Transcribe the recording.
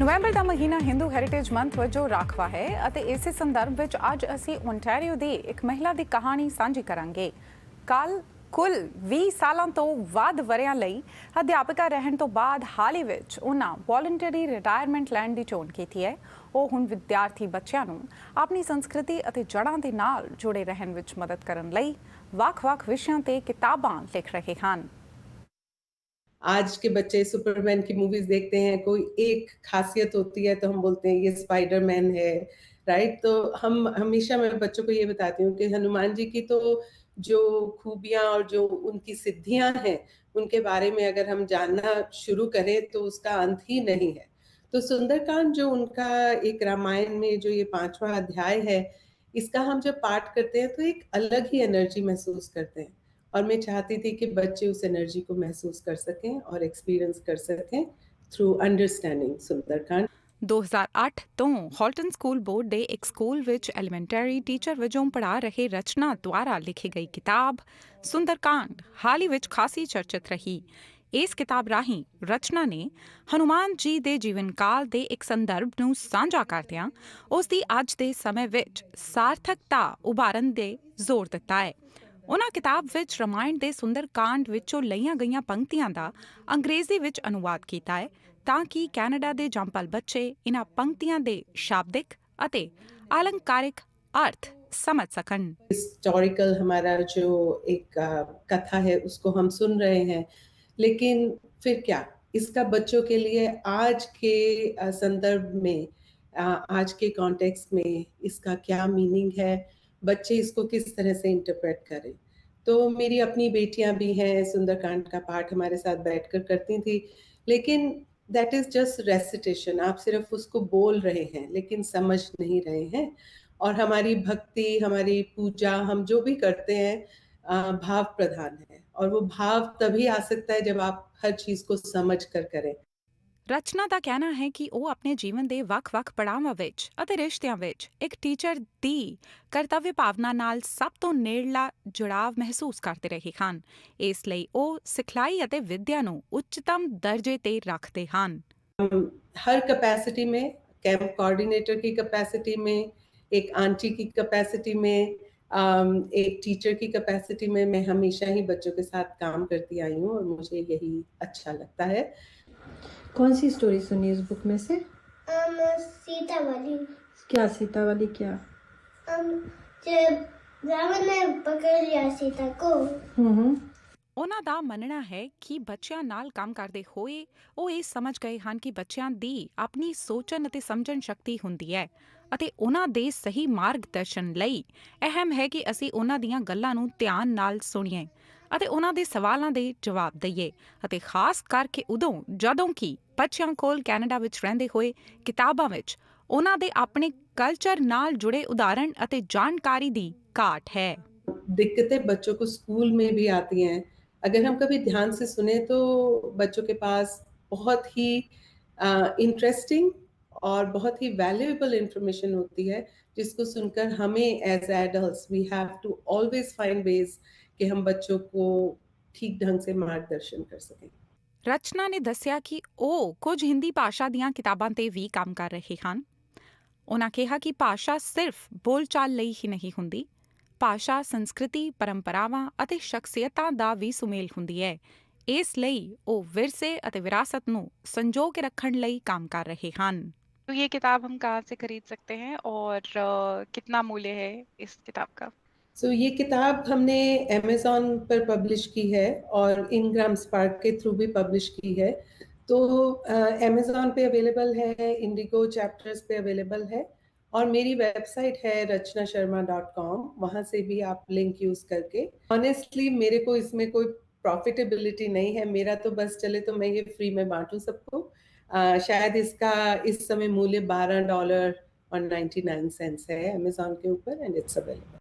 ਨਵੰਬਰ ਦਾ ਮਹੀਨਾ Hindu heritage month ਵਜੋਂ ਰਾਖਵਾ ਹੈ ਅਤੇ ਇਸੇ ਸੰਦਰਭ ਵਿੱਚ ਅੱਜ ਅਸੀਂ ਓਨਟਾਰੀਓ ਦੀ ਇੱਕ ਮਹਿਲਾ ਦੀ ਕਹਾਣੀ ਸਾਂਝੀ ਕਰਾਂਗੇ। ਕੁੱਲ 20 ਸਾਲਾਂ ਤੋਂ ਵੱਧ ਵਰ੍ਹਿਆਂ ਲਈ ਅਧਿਆਪਕਾ ਰਹਿਣ ਤੋਂ ਬਾਅਦ ਹਾਲ ਹੀ ਵਿੱਚ ਉਹਨਾਂ ਵੋਲੰਟਰੀ ਰਿਟਾਇਰਮੈਂਟ ਲੈਣ ਦੀ ਚੋਣ ਕੀਤੀ ਹੈ। ਉਹ ਹੁਣ ਵਿਦਿਆਰਥੀ ਬੱਚਿਆਂ ਨੂੰ ਆਪਣੀ ਸੰਸਕ੍ਰਿਤੀ ਅਤੇ ਜੜ੍ਹਾਂ ਦੇ ਨਾਲ ਜੁੜੇ ਰਹਿਣ ਵਿੱਚ ਮਦਦ ਕਰਨ ਲਈ ਵੱਖ-ਵੱਖ ਵਿਸ਼ਿਆਂ ਤੇ ਕਿਤਾਬਾਂ ਲਿਖ ਰਹੇ ਹਨ। आज के बच्चे सुपरमैन की मूवीज देखते हैं, कोई एक खासियत होती है तो हम बोलते हैं ये स्पाइडरमैन है, राइट? तो हम हमेशा मैं बच्चों को ये बताती हूँ कि हनुमान जी की तो जो खूबियाँ और जो उनकी सिद्धियाँ हैं, उनके बारे में अगर हम जानना शुरू करें तो उसका अंत ही नहीं है। तो सुंदरकांड जो उनका एक रामायण में जो ये 5वां अध्याय है, इसका हम जब पाठ करते हैं तो एक अलग ही एनर्जी महसूस करते हैं। और मैं चाहती थी कि बच्चे उस एनर्जी को महसूस कर सकें और एक्सपीरियंस कर सकें थ्रू अंडरस्टैंडिंग सुंदरकांड। 2008 ਤੋਂ ਹਾਲਟਨ ਸਕੂਲ ਬੋਰਡ ਦੇ ਇੱਕ ਸਕੂਲ ਵਿੱਚ ਐਲੀਮੈਂਟਰੀ ਟੀਚਰ ਵਜੋਂ ਪੜ੍ਹਾ ਰਹੇ ਰਚਨਾ ਦੁਆਰਾ ਲਿਖੀ ਗਈ ਕਿਤਾਬ ਸੁੰਦਰਕਾਂਡ ਹਾਲ ਹੀ ਵਿੱਚ ਖਾਸੀ ਚਰਚਿਤ ਰਹੀ। ਇਸ ਕਿਤਾਬ ਰਾਹੀਂ ਰਚਨਾ ਨੇ ਹਨੂਮਾਨ ਜੀ ਦੇ ਜੀਵਨ ਕਾਲ ਦੇ ਇੱਕ ਸੰਦਰਭ ਨੂੰ ਸਾਂਝਾ ਕਰਦਿਆਂ ਉਸ ਦੀ ਅੱਜ ਦੇ ਸਮੇਂ ਵਿੱਚ ਸਾਰਥਕਤਾ ਉਭਾਰਨ ਦੇ ਜ਼ੋਰ ਦਿੱਤਾ ਹੈ। ਉਹਨਾਂ ਕਿਤਾਬ ਵਿੱਚ ਰਾਮਾਇਣ ਦੇ ਸੁੰਦਰਕਾਂਡ ਵਿੱਚੋਂ ਲਈਆਂ ਗਈਆਂ ਪੰਕਤੀਆਂ ਦਾ ਅੰਗਰੇਜ਼ੀ ਵਿੱਚ ਅਨੁਵਾਦ ਕੀਤਾ ਹੈ ਤਾਂ ਕਿ ਕੈਨੇਡਾ ਦੇ ਜੰਮਪਲ ਬੱਚੇ ਇਨ੍ਹਾਂ ਪੰਕਤੀਆਂ ਦੇ ਸ਼ਾਬਦਿਕ ਅਤੇ अलंकारिक अर्थ समझ सकन। हिस्टोरिकल हमारा जो एक कथा है उसको हम सुन रहे हैं, लेकिन फिर क्या इसका बच्चों के लिए आज के संदर्भ में, आज के कॉन्टेक्स्ट में इसका क्या मीनिंग है, बच्चे इसको किस तरह से इंटरप्रेट करें। तो मेरी अपनी बेटियां भी हैं, सुंदरकांड का पाठ हमारे साथ बैठकर करती थी, लेकिन दैट इज जस्ट रेसिटेशन। आप सिर्फ उसको बोल रहे हैं लेकिन समझ नहीं रहे हैं। और हमारी भक्ति, हमारी पूजा, हम जो भी करते हैं भाव प्रधान है, और वो भाव तभी आ सकता है जब आप हर चीज को समझ कर करें। ਰਚਨਾ ਦਾ ਕਹਿਣਾ ਹੈ ਕਿ ਉਹ ਆਪਣੇ ਜੀਵਨ ਦੇ ਵੱਖ-ਵੱਖ ਪੜਾਵਾਂ ਵਿੱਚ ਅਤੇ ਰਿਸ਼ਤਿਆਂ ਵਿੱਚ ਇੱਕ ਟੀਚਰ ਦੀ ਕਰਤੱਵ ਭਾਵਨਾ ਨਾਲ ਸਭ ਤੋਂ ਨੇੜਲਾ ਜੁੜਾਵ ਮਹਿਸੂਸ ਕਰਦੇ ਰਹੇ ਹਨ। ਇਸ ਲਈ ਉਹ ਸਿਖਲਾਈ ਅਤੇ ਵਿਦਿਆ ਨੂੰ ਉੱਚਤਮ ਦਰਜੇ ਤੇ ਰੱਖਦੇ ਹਨ। हर कैपेसिटी में, कैंप कोऑर्डिनेटर की कैपेसिटी में, एक आंटी की कैपेसिटी में, एक टीचर की कैपेसिटी में मैं हमेशा ही बच्चों के साथ काम करती आई हूँ और मुझे यही अच्छा लगता है। कौन सी स्टोरी सुनी इस बुक में से? सीता वाली। क्या सीता वाली क्या? जब रावण ने पकड़ लिया सीता को। ਉਹਨਾਂ ਦਾ ਮੰਨਣਾ ਹੈ ਕਿ ਬੱਚਿਆਂ ਨਾਲ ਕੰਮ ਕਰਦੇ ਹੋਏ ਉਹ ਇਹ ਸਮਝ ਗਏ ਹਨ ਕਿ ਬੱਚਿਆਂ ਦੀ ਆਪਣੀ ਸੋਚਣ ਅਤੇ ਸਮਝਣ ਸ਼ਕਤੀ ਹੁੰਦੀ ਹੈ ਅਤੇ ਉਹਨਾਂ ਦੇ ਸਹੀ ਮਾਰਗਦਰਸ਼ਨ ਲਈ ਅਹਿਮ ਹੈ ਕਿ ਅਸੀਂ ਉਹਨਾਂ ਦੀਆਂ ਗੱਲਾਂ ਨੂੰ ਧਿਆਨ ਨਾਲ ਸੁਣੀਏ ਅਤੇ ਉਹਨਾਂ ਦੇ ਸਵਾਲਾਂ ਦੇ ਜਵਾਬ ਦਈਏ ਅਤੇ ਖਾਸ ਕਰਕੇ ਉਦੋਂ ਜਦੋਂ ਕਿ ਬੱਚਿਆਂ ਕੋਲ ਕੈਨੇਡਾ ਵਿੱਚ ਰਹਿੰਦੇ ਹੋਏ ਕਿਤਾਬਾਂ ਵਿੱਚ ਉਹਨਾਂ ਦੇ ਆਪਣੇ ਕਲਚਰ ਨਾਲ ਜੁੜੇ ਉਦਾਹਰਣ ਅਤੇ ਜਾਣਕਾਰੀ ਦੀ ਘਾਟ ਹੈ। दिक्कतें बच्चों को स्कूल में भी आती हैं। अगर हम कभी ध्यान से सुने तो बच्चों के पास बहुत ही इंटरेस्टिंग और बहुत ही वैल्यूएबल इंफॉर्मेशन होती है, जिसको सुनकर हमें as adults we have to always find ways कि हम बच्चों को ठीक ढंग से मार्गदर्शन कर सकें। ਰਚਨਾ ਨੇ ਦੱਸਿਆ ਕਿ ਉਹ ਕੁਝ ਹਿੰਦੀ ਭਾਸ਼ਾ ਦੀਆਂ ਕਿਤਾਬਾਂ ਤੇ ਵੀ ਕੰਮ ਕਰ ਰਹੇ ਹਨ। ਉਹਨਾਂ ਕਿਹਾ ਕਿ ਭਾਸ਼ਾ ਸਿਰਫ ਬੋਲਚਾਲ ਲਈ ਹੀ ਨਹੀਂ ਹੁੰਦੀ। ਭਾਸ਼ਾ ਸੰਸਕ੍ਰਿਤੀ, ਪਰੰਪਰਾਵਾਂ ਅਤੇ ਸ਼ਖਸੀਅਤਾਂ ਦਾ ਵੀ ਸੁਮੇਲ ਹੁੰਦੀ ਹੈ। ਇਸ ਲਈ ਉਹ ਵਿਰਸੇ ਅਤੇ ਵਿਰਾਸਤ ਨੂੰ ਸੰਜੋ ਕੇ ਰੱਖਣ ਲਈ ਕੰਮ ਕਰ ਰਹੇ ਹਨ। तो ये किताब हम कहाँ से खरीद सकते हैं और कितना मूल्य है इस किताब का? ये किताब हमने अमेज़न पर पब्लिश की है और इनग्राम स्पार्क के थ्रू भी पब्लिश की है। तो अमेज़न पे अवेलेबल है, इंडिगो चैप्टर्स पे अवेलेबल है, और मेरी वेबसाइट है rachnasharma.com, वहाँ से भी आप लिंक यूज़ करके। ऑनेस्टली मेरे को इसमें कोई प्रॉफिटेबिलिटी नहीं है, मेरा तो बस चले तो मैं ये फ्री में बाँटूँ सबको। शायद इसका इस समय मूल्य $12 और 99 सेंट्स है अमेज़न के ऊपर, एंड इट्स अवेलेबल।